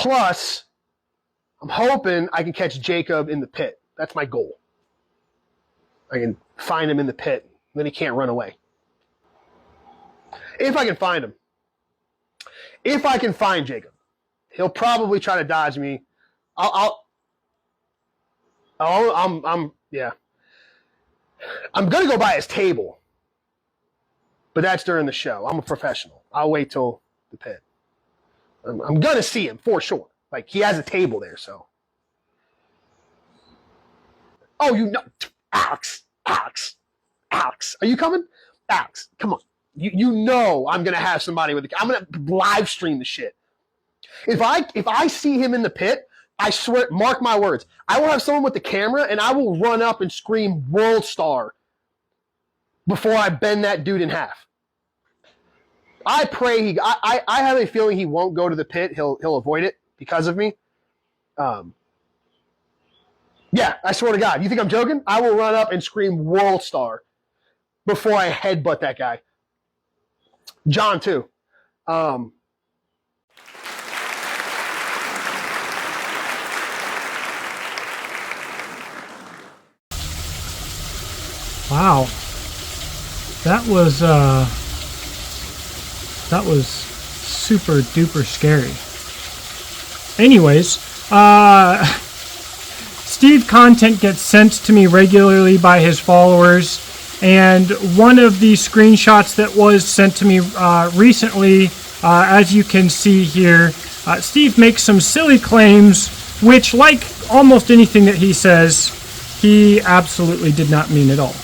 Plus, I'm hoping I can catch Jacob in the pit. That's my goal. I can find him in the pit. Then he can't run away. If I can find him. If I can find Jacob. He'll probably try to dodge me. Yeah. I'm going to go by his table. But that's during the show. I'm a professional. I'll wait till the pit. I'm going to see him for sure. Like, he has a table there, so. Oh, you know. Alex. Are you coming? Alex, come on. You know I'm going to have somebody with I'm going to live stream the shit. If I see him in the pit, I swear, mark my words, I will have someone with the camera and I will run up and scream World Star before I bend that dude in half. I pray I have a feeling he won't go to the pit. He'll avoid it because of me. Yeah, I swear to God. You think I'm joking? I will run up and scream World Star before I headbutt that guy. John, too. Wow. That was super duper scary. Anyways, Steve content gets sent to me regularly by his followers, and one of the screenshots that was sent to me recently, as you can see here, Steve makes some silly claims, which, like almost anything that he says, he absolutely did not mean at all.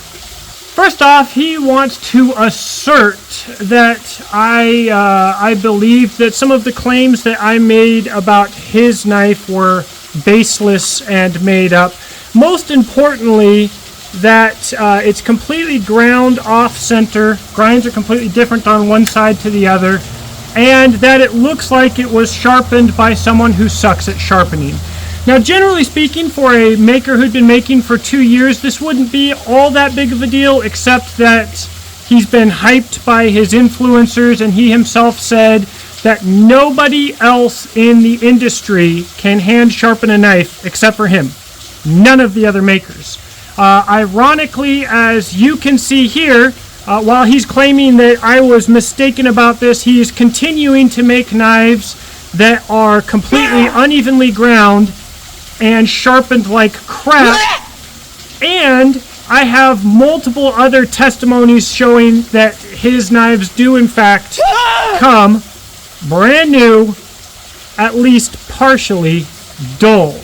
First off, he wants to assert that I believe that some of the claims that I made about his knife were baseless and made up. Most importantly, that it's completely ground off center, grinds are completely different on one side to the other, and that it looks like it was sharpened by someone who sucks at sharpening. Now, generally speaking, for a maker who'd been making for 2 years, this wouldn't be all that big of a deal, except that he's been hyped by his influencers, and he himself said that nobody else in the industry can hand sharpen a knife except for him. None of the other makers. Ironically, as you can see here, while he's claiming that I was mistaken about this, he is continuing to make knives that are completely unevenly ground and sharpened like crap. And I have multiple other testimonies showing that his knives do in fact come brand new, at least partially dull.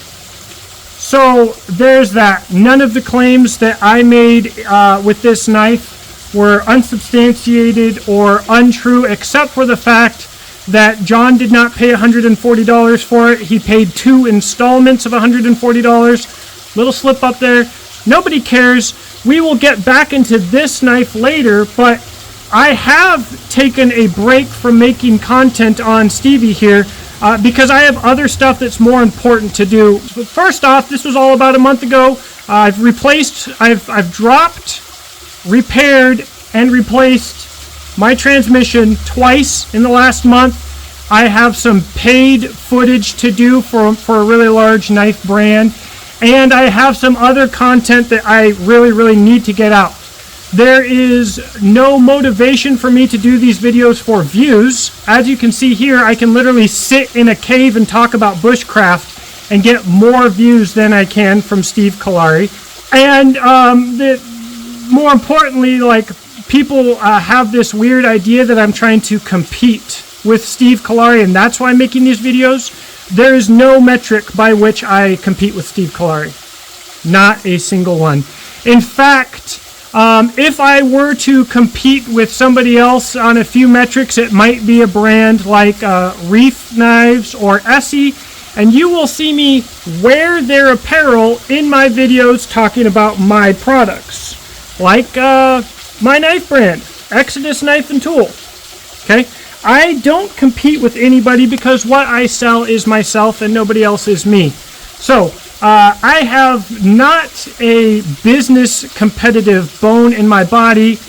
So there's that. None of the claims that I made with this knife were unsubstantiated or untrue, except for the fact that John did not pay $140 for it. He paid 2 installments of $140. Little slip up there. Nobody cares. We will get back into this knife later, but I have taken a break from making content on Stevie here because I have other stuff that's more important to do. But first off, this was all about a month ago. I've dropped, repaired, and replaced my transmission twice in the last month. I have some paid footage to do for a really large knife brand, and I have some other content that I really need to get out. There is no motivation for me to do these videos for views. As you can see here, I can literally sit in a cave and talk about bushcraft and get more views than I can from Steve Kalari. And more importantly, like, people have this weird idea that I'm trying to compete with Steve Kalari, and that's why I'm making these videos. There is no metric by which I compete with Steve Kalari. Not a single one. In fact, if I were to compete with somebody else on a few metrics, it might be a brand like Reef Knives or Essie, and you will see me wear their apparel in my videos talking about my products. Like my knife brand, Exodus Knife and Tool. Okay? I don't compete with anybody because what I sell is myself and nobody else is me. So, I have not a business competitive bone in my body,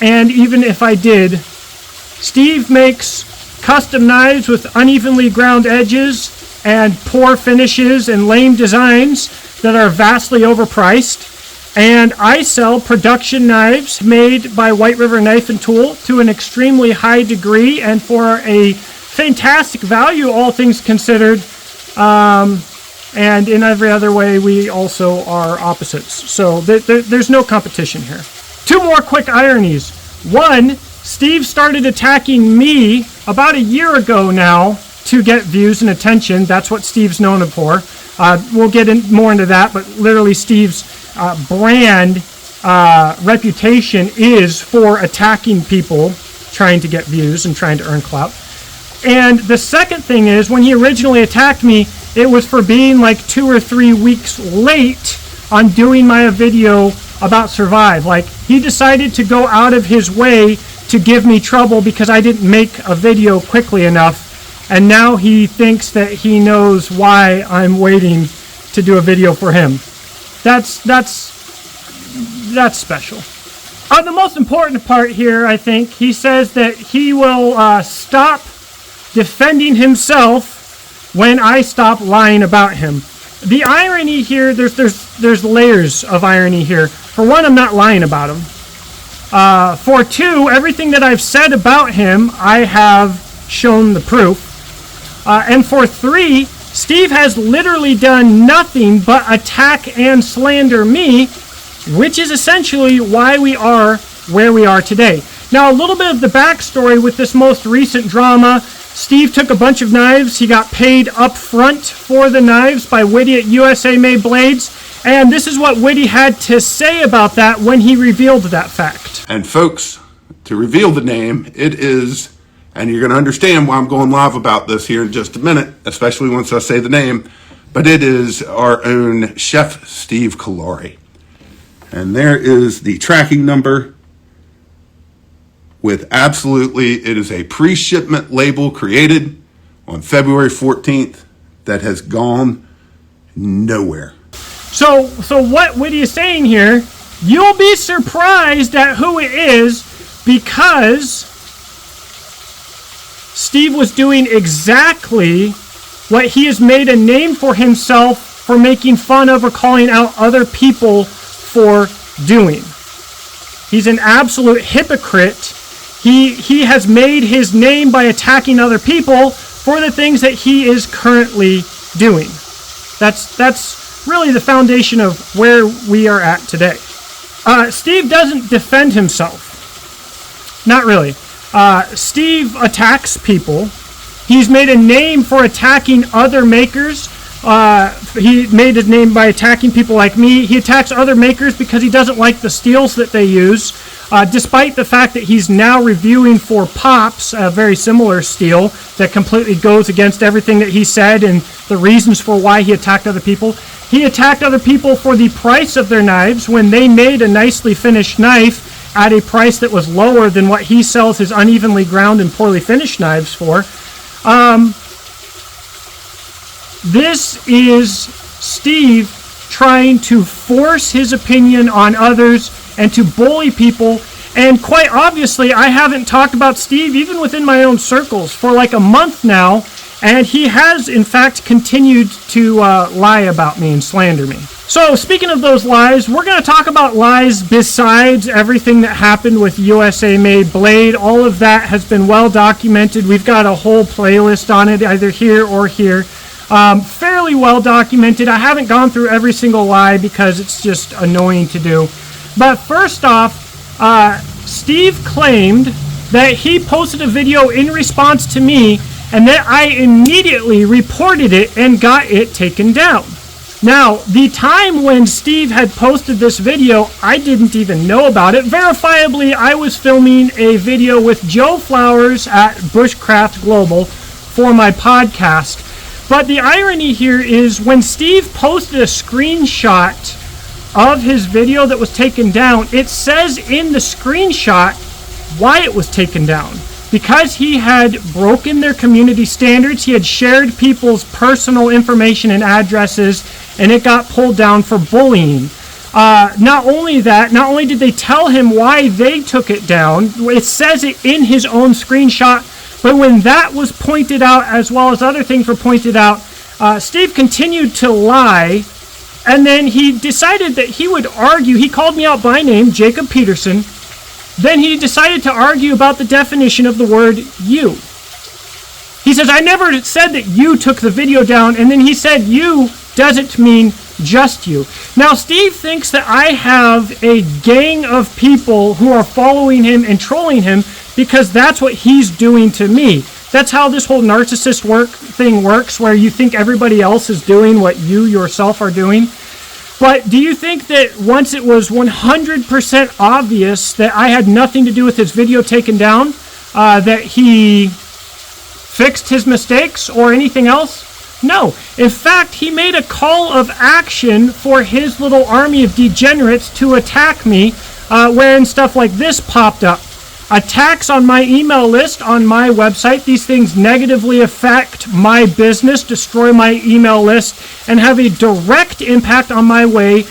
and even if I did, Steve makes custom knives with unevenly ground edges and poor finishes and lame designs that are vastly overpriced. And I sell production knives made by White River Knife and Tool to an extremely high degree and for a fantastic value, all things considered. And in every other way, we also are opposites. So there's no competition here. Two more quick ironies. One, Steve started attacking me about a year ago now to get views and attention. That's what Steve's known for. We'll get more into that, but literally Steve's brand reputation is for attacking people, trying to get views and trying to earn clout. And the second thing is, when he originally attacked me, it was for being like 2 or 3 weeks late on doing my video about Survive. Like, he decided to go out of his way to give me trouble because I didn't make a video quickly enough. And now he thinks that he knows why I'm waiting to do a video for him. That's special. The most important part here, I think, he says that he will stop defending himself when I stop lying about him. The irony here, there's layers of irony here. For one, I'm not lying about him. For two, everything that I've said about him, I have shown the proof. And for three, Steve has literally done nothing but attack and slander me, which is essentially why we are where we are today. Now, a little bit of the backstory with this most recent drama. Steve took a bunch of knives. He got paid up front for the knives by Whitty at USA Made Blades. And this is what Whitty had to say about that when he revealed that fact. And folks, to reveal the name, it is, and you're going to understand why I'm going live about this here in just a minute, especially once I say the name, but it is our own Chef Steve Kalari. And there is the tracking number with absolutely, it is a pre-shipment label created on February 14th that has gone nowhere. So what Whitty is saying here, you'll be surprised at who it is, because Steve was doing exactly what he has made a name for himself for making fun of or calling out other people for doing. He's an absolute hypocrite. He has made his name by attacking other people for the things that he is currently doing. That's really the foundation of where we are at today. Steve doesn't defend himself. Not really. Steve attacks people. He's made a name for attacking other makers. He made his name by attacking people like me. He attacks other makers because he doesn't like the steels that they use, despite the fact that he's now reviewing for Pops, a very similar steel that completely goes against everything that he said and the reasons for why he attacked other people. He attacked other people for the price of their knives when they made a nicely finished knife at a price that was lower than what he sells his unevenly ground and poorly finished knives for. This is Steve trying to force his opinion on others and to bully people. And quite obviously, I haven't talked about Steve even within my own circles for like a month now. And he has, in fact, continued to lie about me and slander me. So, speaking of those lies, we're going to talk about lies besides everything that happened with USA Made Blade. All of that has been well documented. We've got a whole playlist on it, either here or here. Fairly well documented. I haven't gone through every single lie because it's just annoying to do. But first off, Steve claimed that he posted a video in response to me and that I immediately reported it and got it taken down. Now, the time when Steve had posted this video, I didn't even know about it. Verifiably, I was filming a video with Joe Flowers at Bushcraft Global for my podcast. But the irony here is when Steve posted a screenshot of his video that was taken down, it says in the screenshot why it was taken down. Because he had broken their community standards, he had shared people's personal information and addresses, and it got pulled down for bullying. Not only that, not only did they tell him why they took it down, it says it in his own screenshot, but when that was pointed out, as well as other things were pointed out, Steve continued to lie, and then he decided that he would argue. He called me out by name, Jacob Peterson. Then he decided to argue about the definition of the word you. He says, I never said that you took the video down, and then he said you doesn't mean just you. Now, Steve thinks that I have a gang of people who are following him and trolling him because that's what he's doing to me. That's how this whole narcissist thing works, where you think everybody else is doing what you yourself are doing. But do you think that once it was 100% obvious that I had nothing to do with his video taken down, that he fixed his mistakes or anything else? No. In fact, he made a call of action for his little army of degenerates to attack me when stuff like this popped up. Attacks on my email list on my website. These things negatively affect my business, destroy my email list, and have a direct impact on my way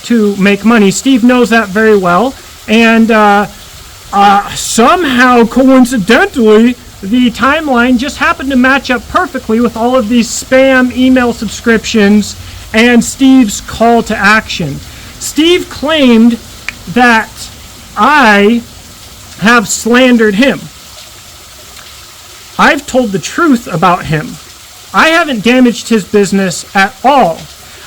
to make money. Steve knows that very well. And somehow, coincidentally, the timeline just happened to match up perfectly with all of these spam email subscriptions and Steve's call to action. Steve claimed that I have slandered him. I've told the truth about him. I haven't damaged his business at all.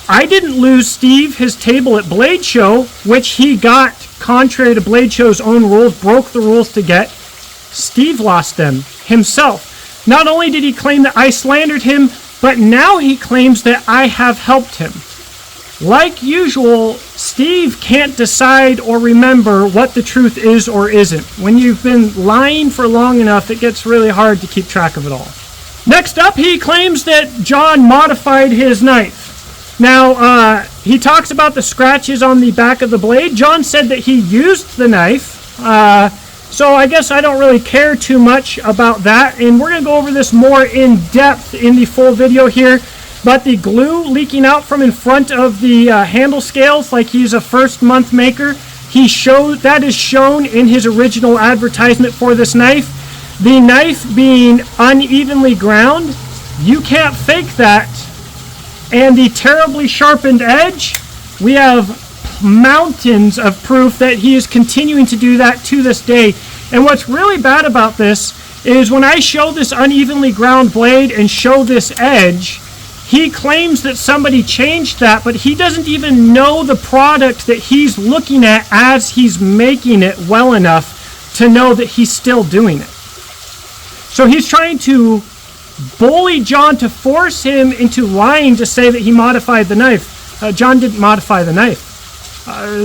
I didn't lose Steve his table at BladeShow, which he got contrary to BladeShow's own rules, broke the rules to get. Steve lost them himself. Not only did he claim that I slandered him, but now he claims that I have helped him. Like usual, Steve can't decide or remember what the truth is or isn't. When you've been lying for long enough, it gets really hard to keep track of it all. Next up, he claims that John modified his knife. Now, he talks about the scratches on the back of the blade. John said that he used the knife. So I guess I don't really care too much about that. And we're going to go over this more in depth in the full video here. But the glue leaking out from in front of the handle scales, like he's a first month maker, that is shown in his original advertisement for this knife. The knife being unevenly ground, you can't fake that. And the terribly sharpened edge, we have mountains of proof that he is continuing to do that to this day. And what's really bad about this is when I show this unevenly ground blade and show this edge, he claims that somebody changed that, but he doesn't even know the product that he's looking at as he's making it well enough to know that he's still doing it. So he's trying to bully John to force him into lying to say that he modified the knife. John didn't modify the knife.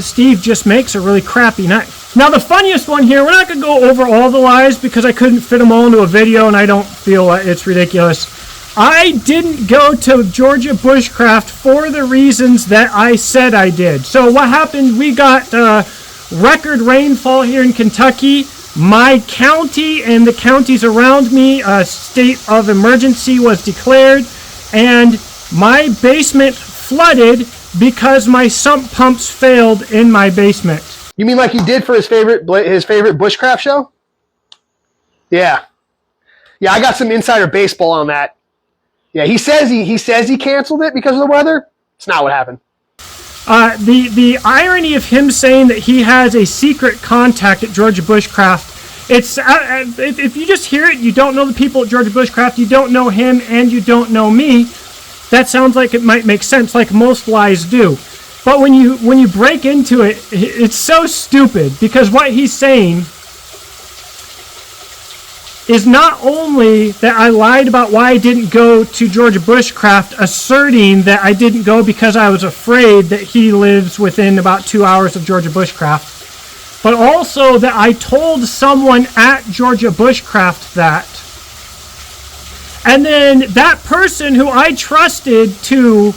Steve just makes a really crappy knife. Now the funniest one here, we're not going to go over all the lies because I couldn't fit them all into a video and I don't feel it's ridiculous. I didn't go to Georgia Bushcraft for the reasons that I said I did. So what happened, we got record rainfall here in Kentucky. My county and the counties around me, a state of emergency was declared, and my basement flooded because my sump pumps failed in my basement. You mean like he did for his favorite bushcraft show? Yeah. Yeah, I got some insider baseball on that. Yeah, he says he canceled it because of the weather. It's not what happened. The irony of him saying that he has a secret contact at Georgia Bushcraft, it's if you just hear it, you don't know the people at Georgia Bushcraft, you don't know him, and you don't know me. That sounds like it might make sense, like most lies do. But when you break into it, it's so stupid, because what he's saying is not only that I lied about why I didn't go to Georgia Bushcraft, asserting that I didn't go because I was afraid that he lives within about 2 hours of Georgia Bushcraft, but also that I told someone at Georgia Bushcraft that. And then that person who I trusted to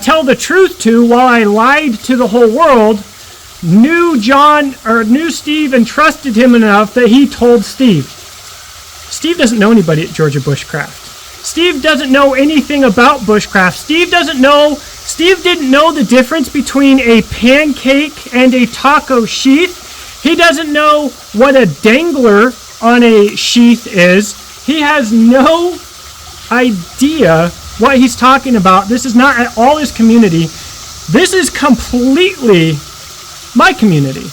tell the truth to while I lied to the whole world knew Steve and trusted him enough that he told Steve. Steve doesn't know anybody at Georgia Bushcraft. Steve doesn't know anything about bushcraft. Steve didn't know the difference between a pancake and a taco sheath. He doesn't know what a dangler on a sheath is. He has no idea what he's talking about. This is not at all his community. This is completely my community.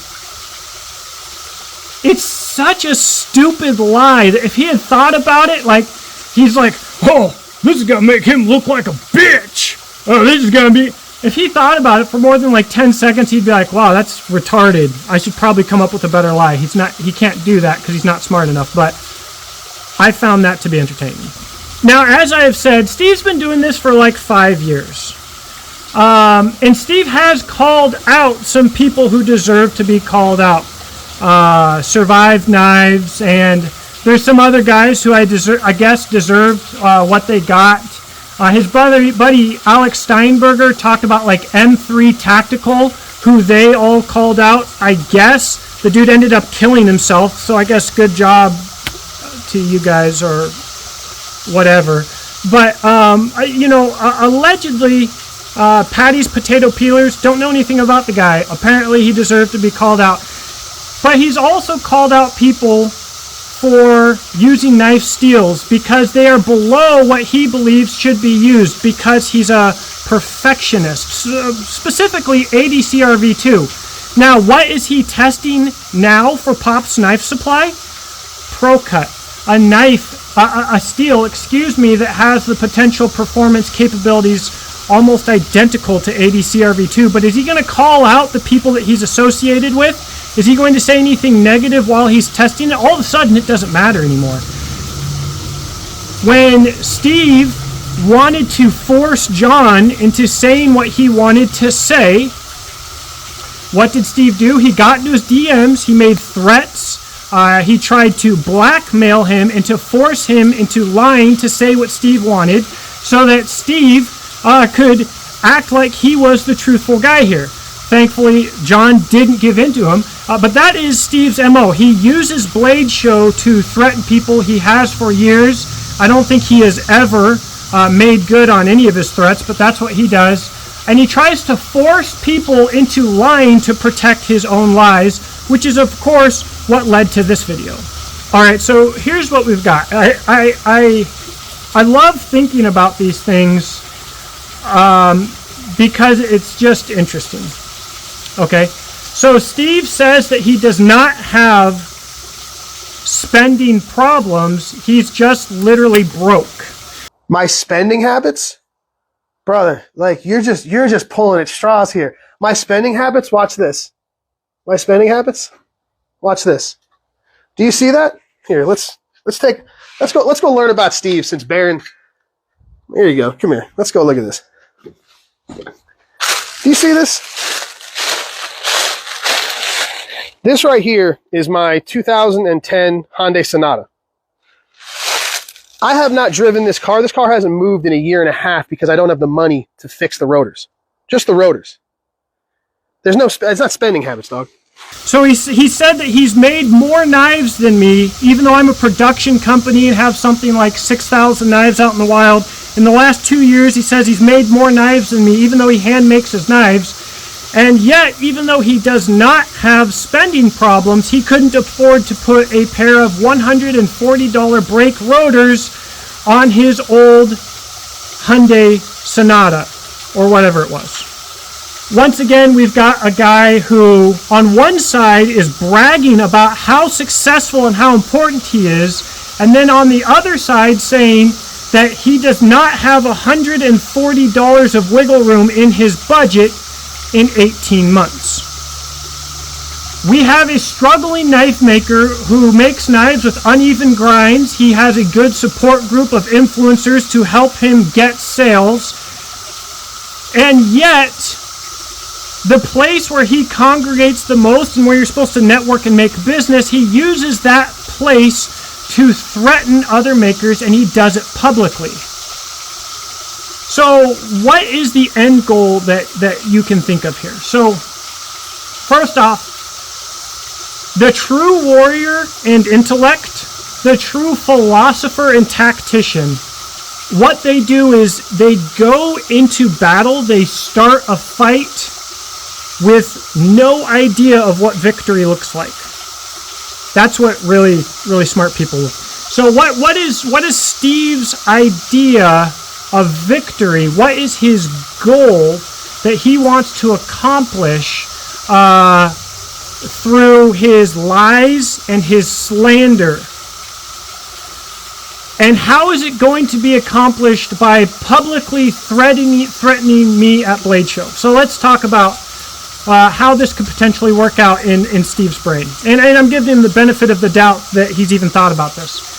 It's such a stupid lie that if he had thought about it, like, he's like, oh, this is going to make him look like a bitch. Oh, this is going to be... If he thought about it for more than like 10 seconds, he'd be like, wow, that's retarded. I should probably come up with a better lie. He can't do that because he's not smart enough, but I found that to be entertaining. Now, as I have said, Steve's been doing this for like 5 years. And Steve has called out some people who deserve to be called out. Survived Knives, and there's some other guys who I guess deserved what they got. His buddy Alex Steinberger talked about like M3 Tactical, who they all called out. I guess the dude ended up killing himself, so I guess good job to you guys or whatever. But allegedly, Patty's Potato Peelers, don't know anything about the guy. Apparently he deserved to be called out. But he's also called out people for using knife steels because they are below what he believes should be used because he's a perfectionist, specifically ADCRV2. Now, what is he testing now for Pop's knife supply? ProCut, a knife, a steel, that has the potential performance capabilities almost identical to ADCRV2. But is he going to call out the people that he's associated with? Is he going to say anything negative while he's testing it? All of a sudden, it doesn't matter anymore. When Steve wanted to force John into saying what he wanted to say, what did Steve do? He got into his DMs. He made threats. He tried to blackmail him and to force him into lying to say what Steve wanted so that Steve could act like he was the truthful guy here. Thankfully, John didn't give in to him, but that is Steve's MO. He uses BladeShow to threaten people. He has for years. I don't think he has ever made good on any of his threats, but that's what he does. And he tries to force people into lying to protect his own lies, which is, of course, what led to this video. All right, so here's what we've got. I love thinking about these things because it's just interesting. Okay, so Steve says that he does not have spending problems. He's just literally broke. My spending habits? Brother, like you're just pulling at straws here. My spending habits, watch this. My spending habits? Watch this. Do you see that? Here, let's go learn about Steve since Baron. Here you go. Come here. Let's go look at this. Do you see this? This right here is my 2010 Hyundai Sonata. I have not driven this car. This car hasn't moved in 1.5 years because I don't have the money to fix the rotors. Just the rotors. It's not spending habits, dog. So he said that he's made more knives than me, even though I'm a production company and have something like 6,000 knives out in the wild. In the last 2 years, he says he's made more knives than me, even though he hand makes his knives. And yet, even though he does not have spending problems, he couldn't afford to put a pair of $140 brake rotors on his old Hyundai Sonata, or whatever it was. Once again, we've got a guy who, on one side, is bragging about how successful and how important he is, and then on the other side saying that he does not have $140 of wiggle room in his budget in 18 months. We have a struggling knife maker who makes knives with uneven grinds. He has a good support group of influencers to help him get sales. And yet, the place where he congregates the most and where you're supposed to network and make business, he uses that place to threaten other makers, and he does it publicly. So what is the end goal that you can think of here? So first off, the true warrior and intellect, the true philosopher and tactician, what they do is they go into battle, they start a fight with no idea of what victory looks like. That's what really, really smart people do. So what is Steve's idea of victory? What is his goal that he wants to accomplish through his lies and his slander? And how is it going to be accomplished by publicly threatening me at BladeShow? So let's talk about how this could potentially work out in Steve's brain. And I'm giving him the benefit of the doubt that he's even thought about this.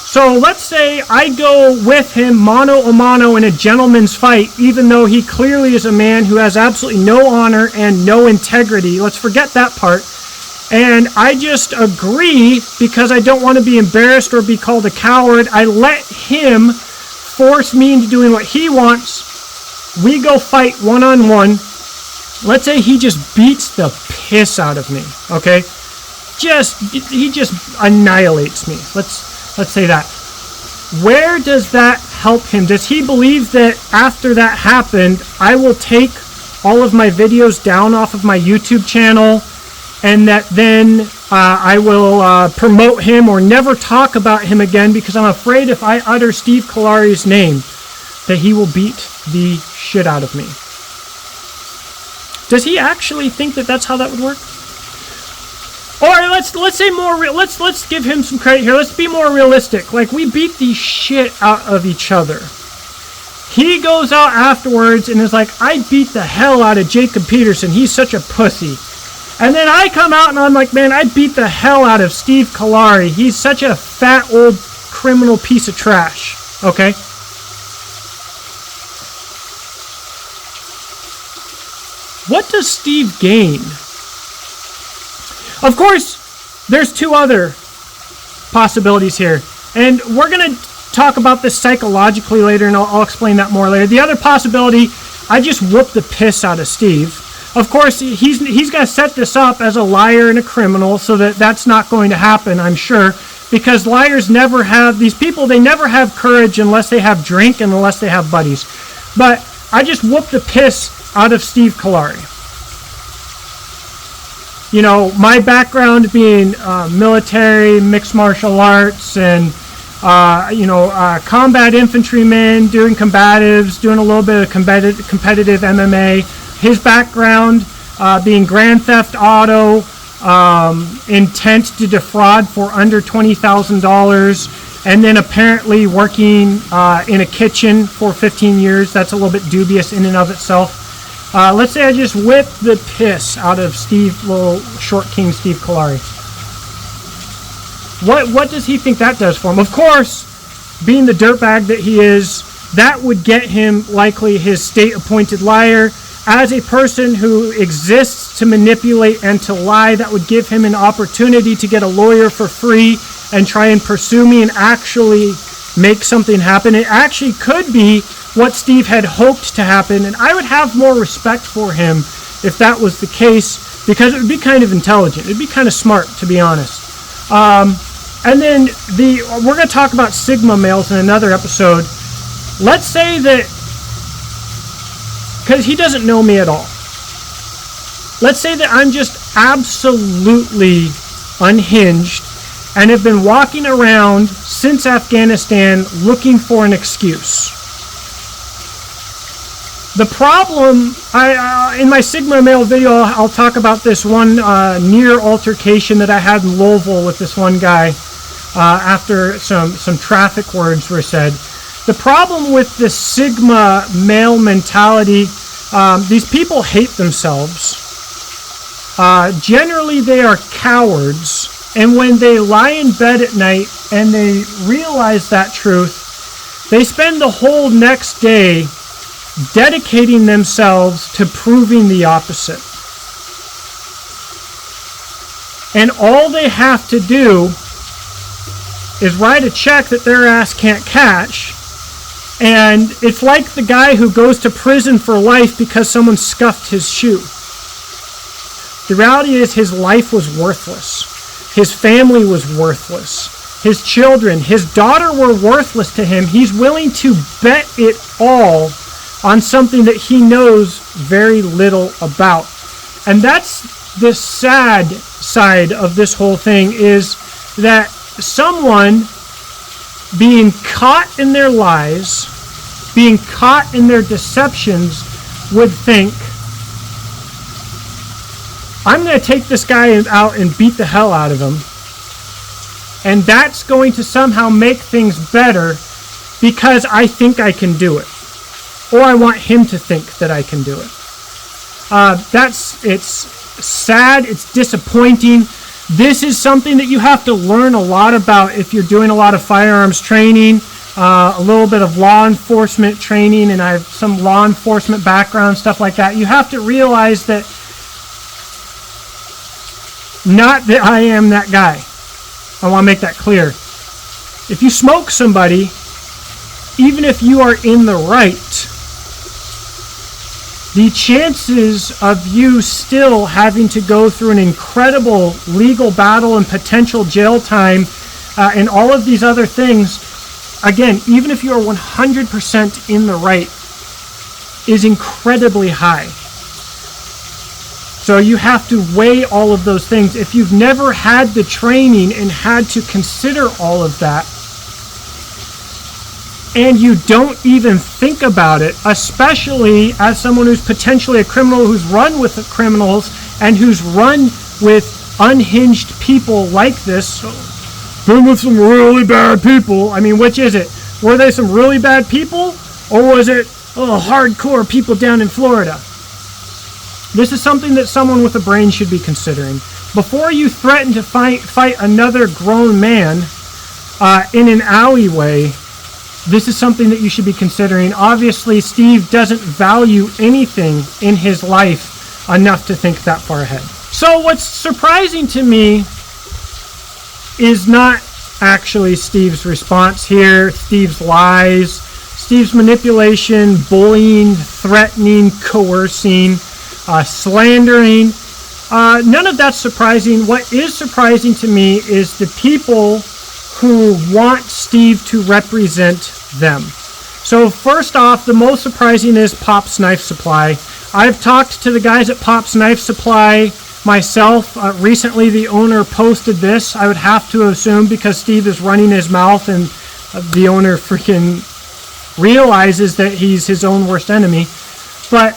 So let's say I go with him mano a mano in a gentleman's fight, even though he clearly is a man who has absolutely no honor and no integrity. Let's forget that part. And I just agree because I don't want to be embarrassed or be called a coward. I let him force me into doing what he wants. We go fight one-on-one. Let's say he just beats the piss out of me, okay? He just annihilates me. Let's say that. Where does that help him? Does he believe that after that happened, I will take all of my videos down off of my YouTube channel, and that then I will promote him or never talk about him again because I'm afraid if I utter Steve Kalari's name that he will beat the shit out of me? Does he actually think that that's how that would work? Or let's say let's give him some credit here. Let's be more realistic. Like, we beat the shit out of each other. He goes out afterwards and is like, I beat the hell out of Jacob Peterson. He's such a pussy. And then I come out and I'm like, man, I beat the hell out of Steve Kalari. He's such a fat old criminal piece of trash. Okay? What does Steve gain? Of course, there's two other possibilities here. And we're going to talk about this psychologically later, and I'll explain that more later. The other possibility, I just whoop the piss out of Steve. Of course, he's going to set this up as a liar and a criminal, so that's not going to happen, I'm sure, because liars never have, these people, they never have courage unless they have drink and unless they have buddies. But I just whoop the piss out of Steve Kalari. You know, my background being military, mixed martial arts, and combat infantryman, doing combatives, doing a little bit of competitive MMA. His background being Grand Theft Auto, intent to defraud for under $20,000, and then apparently working in a kitchen for 15 years. That's a little bit dubious in and of itself. Let's say I just whip the piss out of little short king Steve Kalari. What does he think that does for him? Of course, being the dirtbag that he is, that would get him likely his state-appointed liar. As a person who exists to manipulate and to lie, that would give him an opportunity to get a lawyer for free and try and pursue me and actually make something happen. It actually could be what Steve had hoped to happen, and I would have more respect for him if that was the case, because it would be kind of intelligent. It'd be kind of smart, to be honest. And then we're going to talk about Sigma males in another episode. Let's say that, because he doesn't know me at all. Let's say that I'm just absolutely unhinged and have been walking around since Afghanistan looking for an excuse. The problem, in my Sigma male video, I'll talk about this one near altercation that I had in Louisville with this one guy after some traffic words were said. The problem with the Sigma male mentality, these people hate themselves. Generally, they are cowards, and when they lie in bed at night and they realize that truth, they spend the whole next day dedicating themselves to proving the opposite. And all they have to do is write a check that their ass can't cash. And it's like the guy who goes to prison for life because someone scuffed his shoe. The reality is his life was worthless. His family was worthless. His children, his daughter were worthless to him. He's willing to bet it all on something that he knows very little about. And that's the sad side of this whole thing, is that someone being caught in their lies, being caught in their deceptions, would think, I'm going to take this guy out and beat the hell out of him, and that's going to somehow make things better because I think I can do it, or I want him to think that I can do it. It's sad, it's disappointing. This is something that you have to learn a lot about if you're doing a lot of firearms training, a little bit of law enforcement training, and I have some law enforcement background, stuff like that. You have to realize that, not that I am that guy. I want to make that clear. If you smoke somebody, even if you are in the right, the chances of you still having to go through an incredible legal battle and potential jail time and all of these other things, again, even if you are 100% in the right, is incredibly high. So you have to weigh all of those things. If you've never had the training and had to consider all of that, and you don't even think about it, especially as someone who's potentially a criminal, who's run with criminals, and who's run with unhinged people like this, been with some really bad people. I mean, which is it? Were they some really bad people, or was it hardcore people down in Florida? This is something that someone with a brain should be considering. Before you threaten to fight another grown man in an alleyway, this is something that you should be considering. Obviously, Steve doesn't value anything in his life enough to think that far ahead. So what's surprising to me is not actually Steve's response here, Steve's lies, Steve's manipulation, bullying, threatening, coercing, slandering. None of that's surprising. What is surprising to me is the people who want Steve to represent them. So first off, the most surprising is Pop's Knife Supply. I've talked to the guys at Pop's Knife Supply myself. Recently, the owner posted this. I would have to assume because Steve is running his mouth and the owner freaking realizes that he's his own worst enemy. But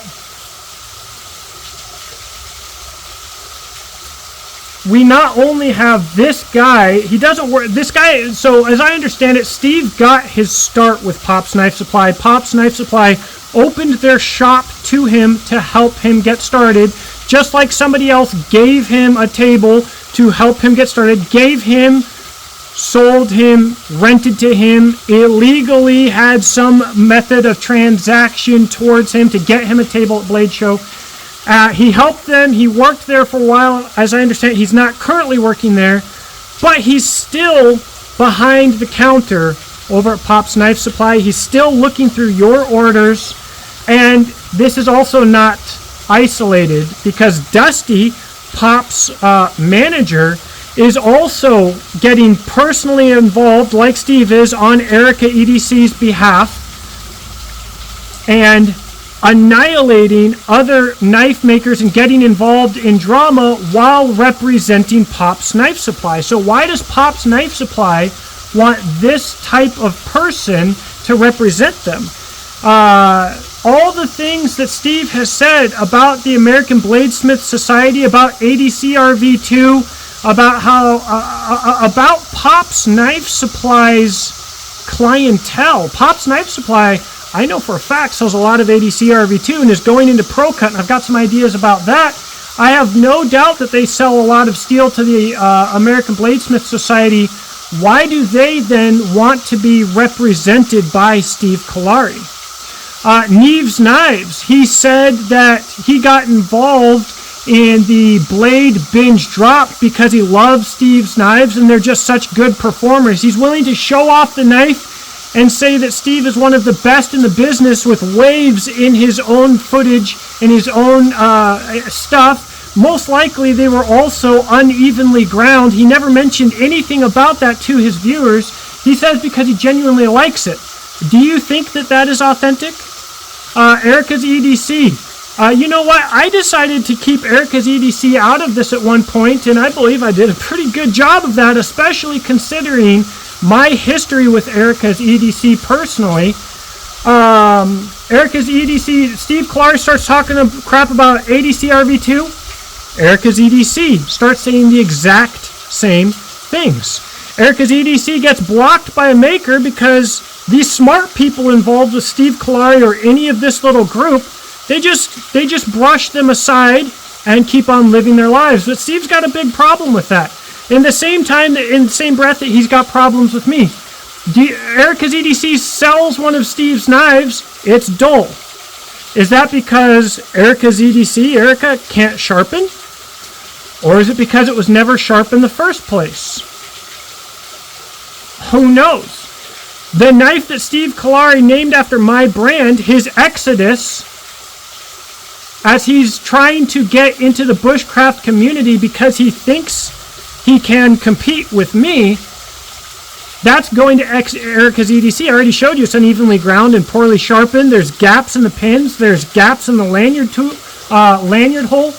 we not only have this guy, he doesn't work, this guy, so as I understand it, Steve got his start with Pop's Knife Supply. Pop's Knife Supply opened their shop to him to help him get started, just like somebody else gave him a table to help him get started, gave him, sold him, rented to him, illegally had some method of transaction towards him to get him a table at BladeShow. He helped them. He worked there for a while. As I understand, he's not currently working there, but he's still behind the counter over at Pop's Knife Supply. He's still looking through your orders, and this is also not isolated because Dusty, Pop's manager, is also getting personally involved, like Steve is, on Erica EDC's behalf, and annihilating other knife makers and getting involved in drama while representing Pop's Knife Supply. So why does Pop's Knife Supply want this type of person to represent them? All the things that Steve has said about the American Bladesmith Society, about ADCRV2, about how about Pop's Knife Supply's clientele. Pop's Knife Supply, I know for a fact, sells a lot of ADCRV2 and is going into Pro Cut, and I've got some ideas about that. I have no doubt that they sell a lot of steel to the American Bladesmith Society. Why do they then want to be represented by Steve Kalari? Neves Knives, he said that he got involved in the Blade Binge Drop because he loves Steve's knives and they're just such good performers. He's willing to show off the knife and say that Steve is one of the best in the business with waves in his own footage, in his own stuff. Most likely they were also unevenly ground. He never mentioned anything about that to his viewers. He says because he genuinely likes it. Do you think that that is authentic? Erica's EDC. You know what? I decided to keep Erica's EDC out of this at one point, and I believe I did a pretty good job of that, especially considering my history with Erica's EDC personally. Erica's EDC, Steve Clark starts talking crap about ADC RV2. Erica's EDC starts saying the exact same things. Erica's EDC gets blocked by a maker because these smart people involved with Steve Kalari or any of this little group, they just brush them aside and keep on living their lives. But Steve's got a big problem with that. In the same breath that he's got problems with me. Erica's EDC sells one of Steve's knives. It's dull. Is that because Erica's EDC, Erica, can't sharpen? Or is it because it was never sharp in the first place? Who knows? The knife that Steve Kalari named after my brand, his Exodus, as he's trying to get into the bushcraft community because he thinks he can compete with me, that's going to Erica's EDC. I already showed you it's unevenly ground and poorly sharpened. There's gaps in the pins. There's gaps in the lanyard hole.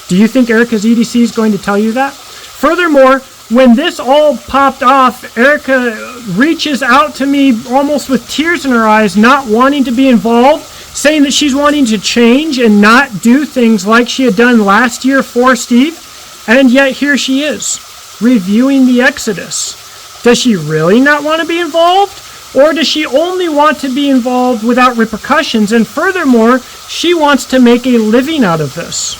Do you think Erica's EDC is going to tell you that? Furthermore, when this all popped off, Erica reaches out to me almost with tears in her eyes, not wanting to be involved, saying that she's wanting to change and not do things like she had done last year for Steve. And yet here she is, reviewing the Exodus. Does she really not want to be involved? Or does she only want to be involved without repercussions? And furthermore, she wants to make a living out of this.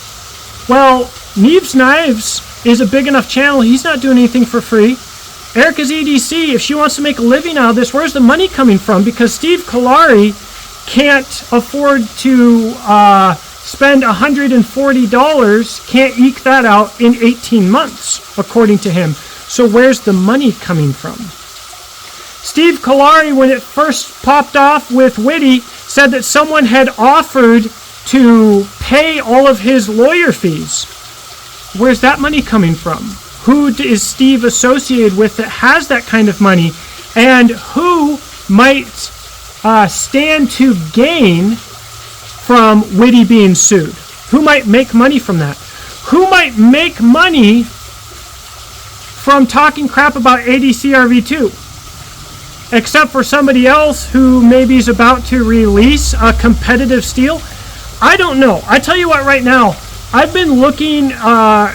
Well, Neve's Knives is a big enough channel. He's not doing anything for free. Erica's EDC, if she wants to make a living out of this, where's the money coming from? Because Steve Kalari can't afford to spend $140, can't eke that out in 18 months, according to him. So where's the money coming from? Steve Kalari, when it first popped off with Witty, said that someone had offered to pay all of his lawyer fees. Where's that money coming from? Who is Steve associated with that has that kind of money? And who might stand to gain from Witty being sued? Who might make money from that? Who might make money from talking crap about ADC RV2? Except for somebody else who maybe is about to release a competitive steel? I don't know. I tell you what right now, I've been looking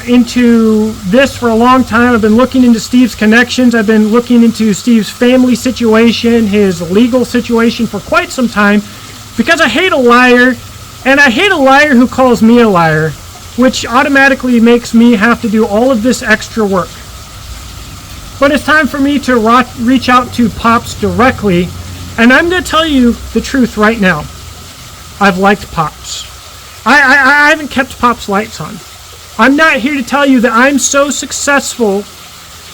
into this for a long time. I've been looking into Steve's connections. I've been looking into Steve's family situation, his legal situation for quite some time, because I hate a liar, and I hate a liar who calls me a liar, which automatically makes me have to do all of this extra work. But it's time for me to reach out to Pops directly, and I'm going to tell you the truth right now. I've liked Pops. I haven't kept Pops lights on. I'm not here to tell you that I'm so successful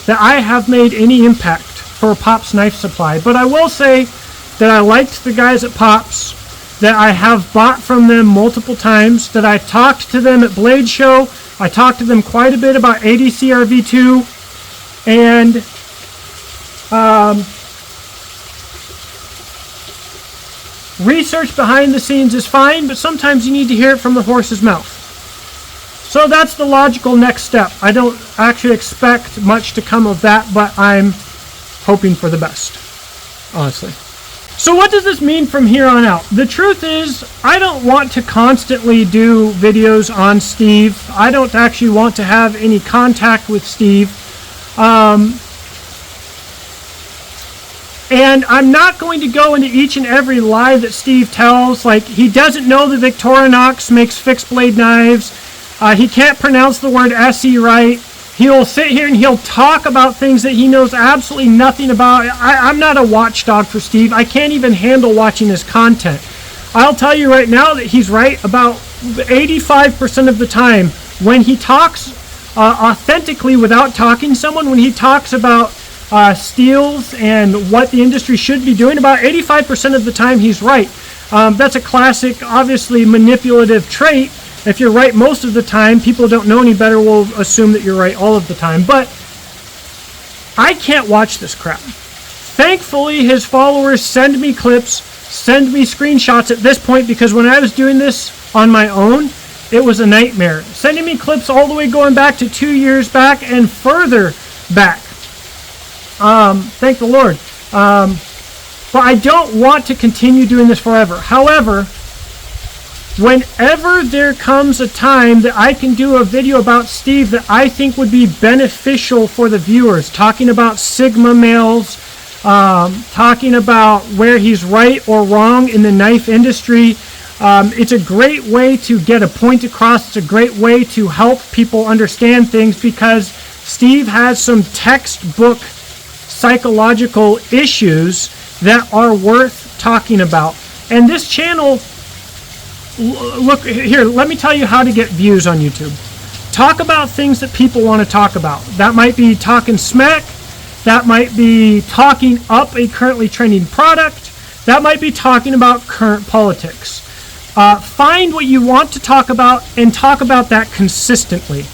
that I have made any impact for Pops Knife Supply, but I will say that I liked the guys at Pops, that I have bought from them multiple times, that I talked to them at BladeShow. I talked to them quite a bit about ADC RV2. And research behind the scenes is fine, but sometimes you need to hear it from the horse's mouth. So that's the logical next step. I don't actually expect much to come of that, but I'm hoping for the best, honestly. So what does this mean from here on out? The truth is, I don't want to constantly do videos on Steve. I don't actually want to have any contact with Steve. And I'm not going to go into each and every lie that Steve tells. Like, he doesn't know that Victorinox makes fixed blade knives. He can't pronounce the word SE right. He'll sit here and he'll talk about things that he knows absolutely nothing about. I'm not a watchdog for Steve. I can't even handle watching his content. I'll tell you right now that he's right about 85% of the time when he talks authentically without talking to someone. When he talks about steels and what the industry should be doing, about 85% of the time he's right. That's a classic, obviously manipulative trait. If you're right most of the time, people don't know any better will assume that you're right all of the time. But I can't watch this crap. Thankfully, his followers send me clips, send me screenshots at this point, because when I was doing this on my own, it was a nightmare. Sending me clips all the way going back to 2 years back and further back. Thank the Lord. But I don't want to continue doing this forever. However, whenever there comes a time that I can do a video about Steve that I think would be beneficial for the viewers, talking about Sigma males, talking about where he's right or wrong in the knife industry, it's a great way to get a point across. It's a great way to help people understand things, because Steve has some textbook psychological issues that are worth talking about. And this channel, look here, let me tell you how to get views on YouTube. Talk about things that people want to talk about. That might be talking smack. That might be talking up a currently trending product. That might be talking about current politics. Find what you want to talk about and talk about that consistently.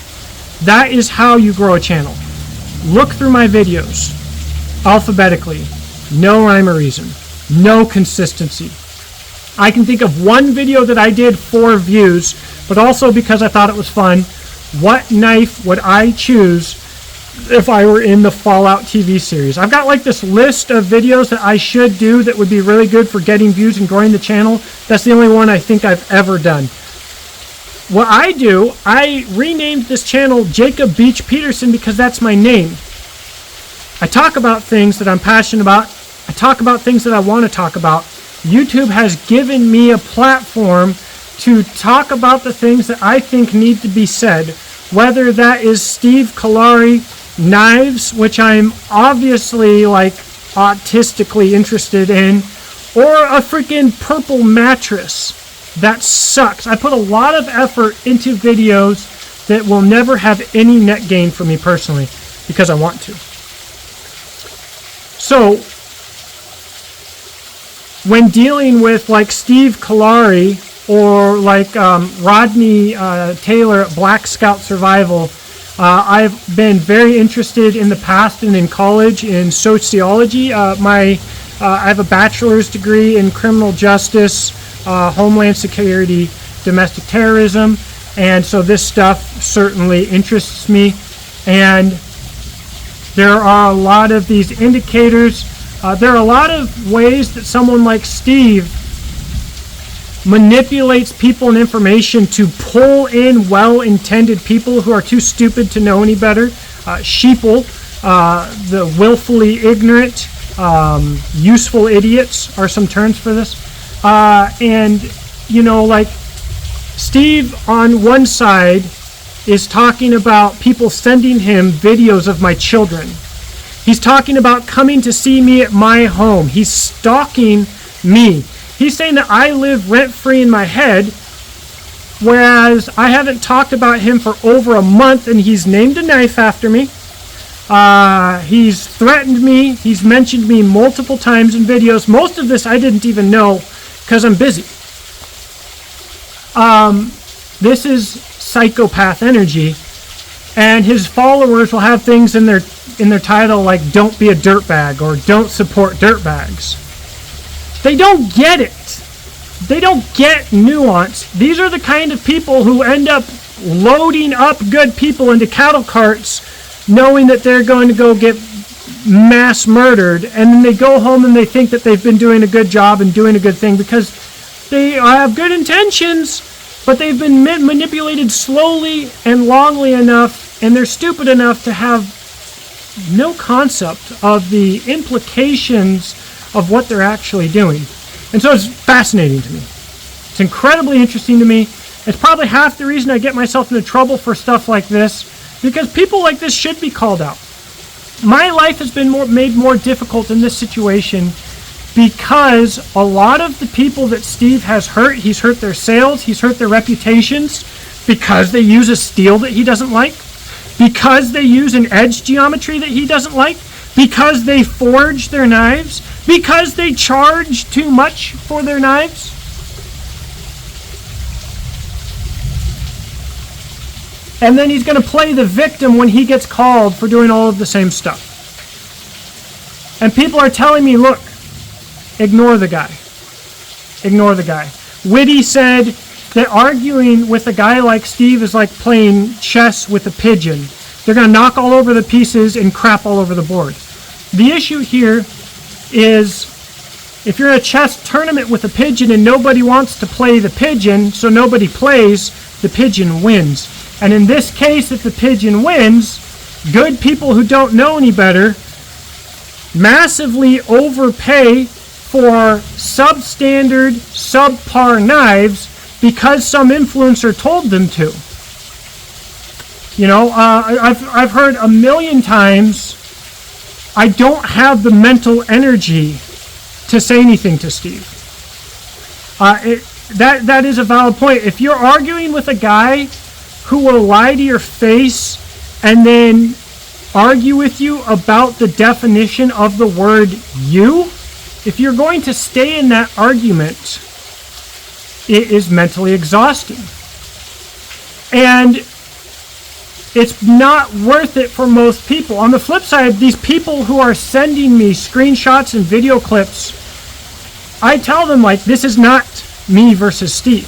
That is how you grow a channel. Look through my videos alphabetically. No rhyme or reason. No consistency. I can think of one video that I did for views, but also because I thought it was fun. What knife would I choose if I were in the Fallout TV series? I've got like this list of videos that I should do that would be really good for getting views and growing the channel. That's the only one I think I've ever done. What I do, I renamed this channel Jacob Beach Peterson because that's my name. I talk about things that I'm passionate about. I talk about things that I want to talk about. YouTube has given me a platform to talk about the things that I think need to be said, whether that is Steve Kalari knives, which I'm obviously like autistically interested in, or a freaking purple mattress that sucks. I put a lot of effort into videos that will never have any net gain for me personally because I want to. So when dealing with like Steve Kalari or like Rodney Taylor at Black Scout Survival, I've been very interested in the past and in college in sociology. I have a bachelor's degree in criminal justice, homeland security, domestic terrorism, and so this stuff certainly interests me. And there are a lot of these indicators. There are a lot of ways that someone like Steve manipulates people and information to pull in well-intended people who are too stupid to know any better. Sheeple, the willfully ignorant, useful idiots are some terms for this. And, you know, like Steve on one side is talking about people sending him videos of my children. He's talking about coming to see me at my home. He's stalking me. He's saying that I live rent-free in my head, whereas I haven't talked about him for over a month, and he's named a knife after me. He's threatened me. He's mentioned me multiple times in videos. Most of this I didn't even know because I'm busy. This is psychopath energy, and his followers will have things in their title like "Don't be a dirtbag" or "Don't support dirtbags." They don't get it. They don't get nuance. These are the kind of people who end up loading up good people into cattle carts knowing that they're going to go get mass murdered, and then they go home and they think that they've been doing a good job and doing a good thing because they have good intentions, but they've been manipulated slowly and longly enough, and they're stupid enough to have no concept of the implications of what they're actually doing. And so it's fascinating to me. It's incredibly interesting to me. It's probably half the reason I get myself into trouble for stuff like this, because people like this should be called out. My life has been made more difficult in this situation because a lot of the people that Steve has hurt, he's hurt their sales, he's hurt their reputations because they use a steel that he doesn't like, because they use an edge geometry that he doesn't like, because they forge their knives, because they charge too much for their knives. And then he's going to play the victim when he gets called for doing all of the same stuff. And people are telling me, look, ignore the guy. Ignore the guy. Whitty said that arguing with a guy like Steve is like playing chess with a pigeon. They're going to knock all over the pieces and crap all over the board. The issue here is If you're in a chess tournament with a pigeon and nobody wants to play the pigeon, so nobody plays, the pigeon wins. And in this case, if the pigeon wins, good people who don't know any better massively overpay for substandard, subpar knives because some influencer told them to. You know, I've heard a million times, I don't have the mental energy to say anything to Steve. That is a valid point. If you're arguing with a guy who will lie to your face and then argue with you about the definition of the word you, if you're going to stay in that argument, it is mentally exhausting. And it's not worth it for most people. On the flip side, these people who are sending me screenshots and video clips, I tell them, like, this is not me versus Steve.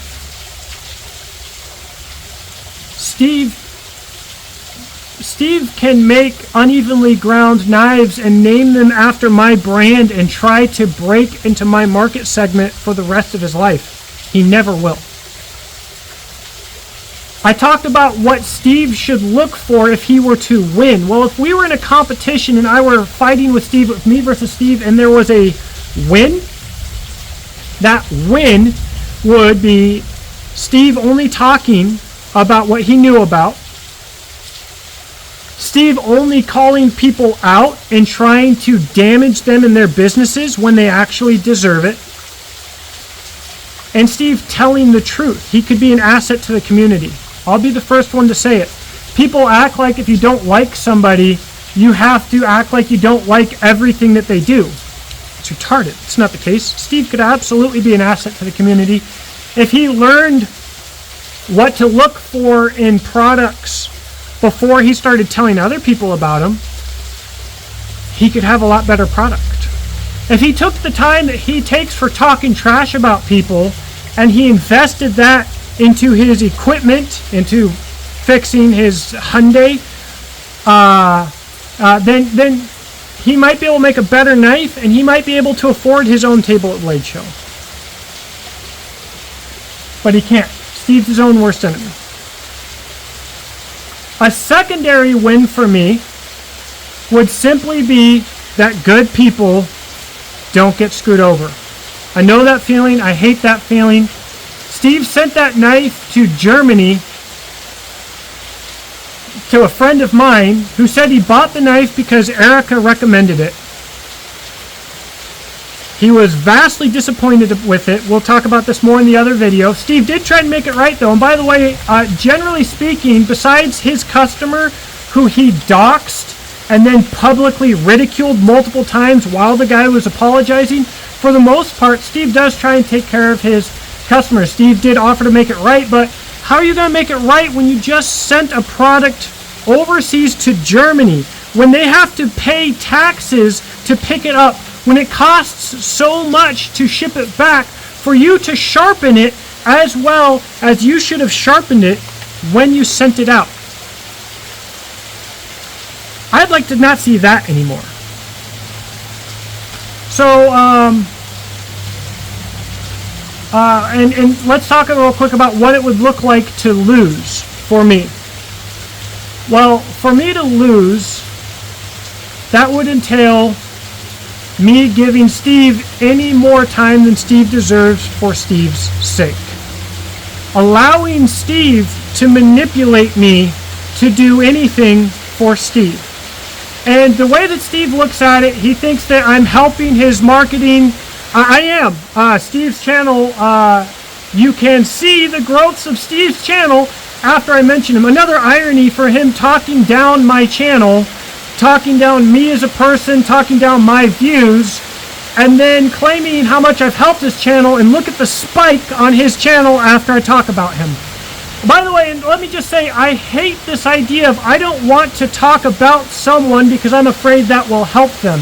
Steve can make unevenly ground knives and name them after my brand and try to break into my market segment for the rest of his life. He never will. I talked about what Steve should look for if he were to win. Well, if we were in a competition and I were fighting with Steve, with me versus Steve, and there was a win, that win would be Steve only talking about what he knew about, Steve only calling people out and trying to damage them in their businesses when they actually deserve it, and Steve telling the truth. He could be an asset to the community. I'll be the first one to say it. People act like if you don't like somebody, you have to act like you don't like everything that they do. It's retarded. It's not the case. Steve could absolutely be an asset to the community if he learned what to look for in products before he started telling other people about them. He could have a lot better product. If he took the time that he takes for talking trash about people and he invested that into his equipment, into fixing his Hyundai, then he might be able to make a better knife, and he might be able to afford his own table at BladeShow. But he can't. Steve's his own worst enemy. A secondary win for me would simply be that good people don't get screwed over. I know that feeling. I hate that feeling. Steve sent that knife to Germany to a friend of mine who said he bought the knife because Erica recommended it. He was vastly disappointed with it. We'll talk about this more in the other video. Steve did try to make it right, though. And by the way, generally speaking, besides his customer who he doxed and then publicly ridiculed multiple times while the guy was apologizing, for the most part, Steve does try and take care of his customers. Steve did offer to make it right, but how are you going to make it right when you just sent a product overseas to Germany, when they have to pay taxes to pick it up, when it costs so much to ship it back, for you to sharpen it as well as you should have sharpened it when you sent it out? I'd like to not see that anymore. So, and let's talk real quick about what it would look like to lose for me. Well, for me to lose, that would entail me giving Steve any more time than Steve deserves for Steve's sake. Allowing Steve to manipulate me to do anything for Steve. And the way that Steve looks at it, he thinks that I'm helping his marketing. I am. Steve's channel, you can see the growths of Steve's channel after I mention him. Another irony for him talking down my channel, talking down me as a person, talking down my views, and then claiming how much I've helped his channel, and look at the spike on his channel after I talk about him. By the way, and let me just say, I hate this idea of I don't want to talk about someone because I'm afraid that will help them.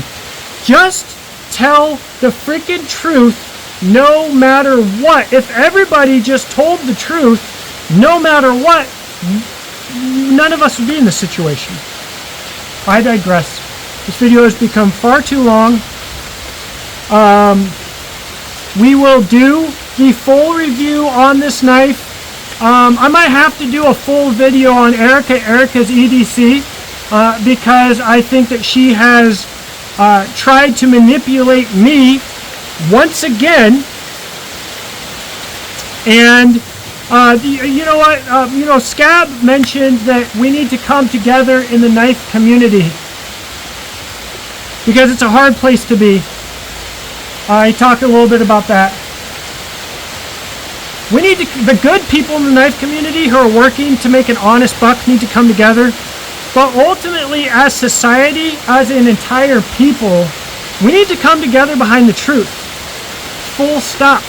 Just tell the freaking truth no matter what. If everybody just told the truth no matter what, none of us would be in this situation. I digress. This video has become far too long. we will do the full review on this knife. I might have to do a full video on Erica's EDC, because I think that she has tried to manipulate me once again. And you know what? Scab mentioned that we need to come together in the knife community because it's a hard place to be. I talked a little bit about that. We need to, the good people in the knife community who are working to make an honest buck need to come together. But ultimately, as society, as an entire people, we need to come together behind the truth. Full stop.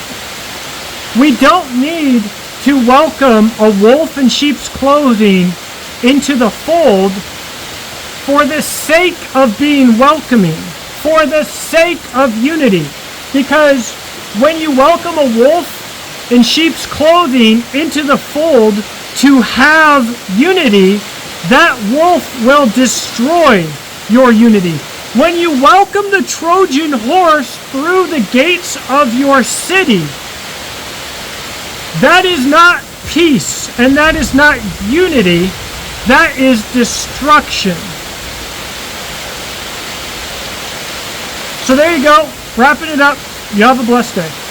We don't need to welcome a wolf in sheep's clothing into the fold for the sake of being welcoming, for the sake of unity. Because when you welcome a wolf in sheep's clothing into the fold to have unity, that wolf will destroy your unity. When you welcome the Trojan horse through the gates of your city, that is not peace and that is not unity, that is destruction. So there you go, wrapping it up. You have a blessed day.